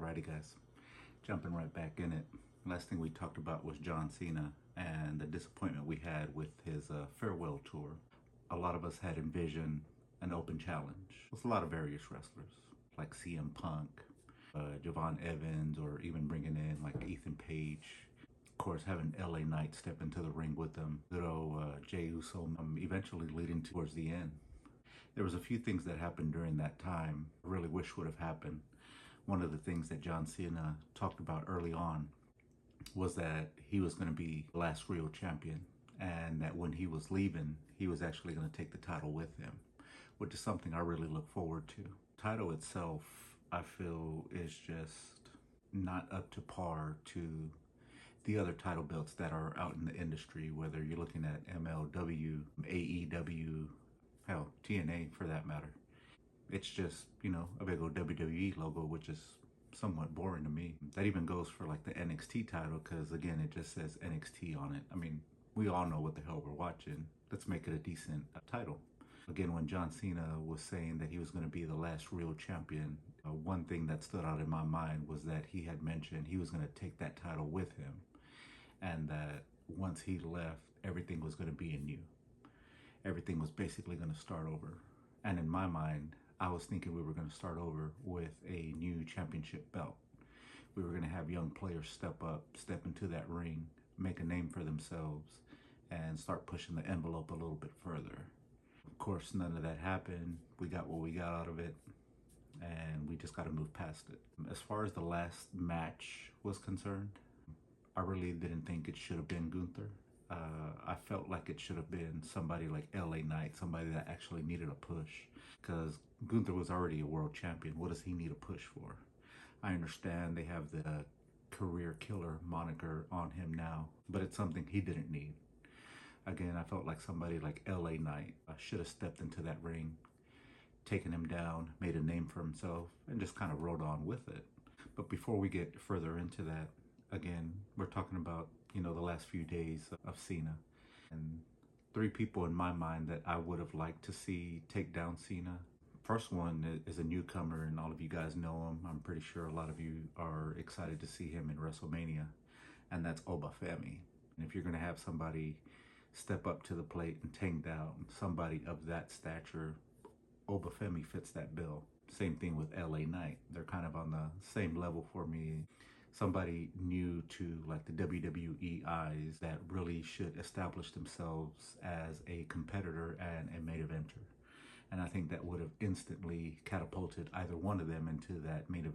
Alrighty, guys, jumping right back in it. Last thing we talked about was John Cena and the disappointment we had with his farewell tour. A lot of us had envisioned an open challenge with a lot of various wrestlers like CM Punk, Javon Evans, or even bringing in like Ethan Page. Of course, having LA Knight step into the ring with them, good old Jey Uso, eventually leading towards the end. There was a few things that happened during that time I really wish would have happened. One of the things that John Cena talked about early on was that he was going to be the last real champion, and that when he was leaving, he was actually going to take the title with him, which is something I really look forward to. Title itself, I feel, is just not up to par to the other title belts that are out in the industry, whether you're looking at MLW, AEW, hell, TNA for that matter. It's just, a big old WWE logo, which is somewhat boring to me. That even goes for like the NXT title, because again, it just says NXT on it. I mean, we all know what the hell we're watching. Let's make it a decent title. Again, when John Cena was saying that he was going to be the last real champion, one thing that stood out in my mind was that he had mentioned he was going to take that title with him, and that once he left, everything was going to be anew. Everything was basically going to start over. And in my mind, I was thinking we were going to start over with a new championship belt. We were going to have young players step up, step into that ring, make a name for themselves, and start pushing the envelope a little bit further. Of course, none of that happened. We got what we got out of it, and we just got to move past it. As far as the last match was concerned, I really didn't think it should have been Gunther. I felt like it should have been somebody like LA Knight, somebody that actually needed a push, because Gunther was already a world champion. What does he need a push for? I understand they have the career killer moniker on him now, but it's something he didn't need. Again, I felt like somebody like LA Knight should have stepped into that ring, taken him down, made a name for himself, and just kind of rode on with it. But before we get further into that, again, we're talking about, the last few days of Cena. And three people in my mind that I would have liked to see take down Cena. First one is a newcomer, and all of you guys know him. I'm pretty sure a lot of you are excited to see him in WrestleMania, and that's Oba Femi. And if you're going to have somebody step up to the plate and take down somebody of that stature, Oba Femi fits that bill. Same thing with LA Knight. They're kind of on the same level for me. Somebody new to like the WWE eyes that really should establish themselves as a competitor and a main eventer. And I think that would have instantly catapulted either one of them into that main event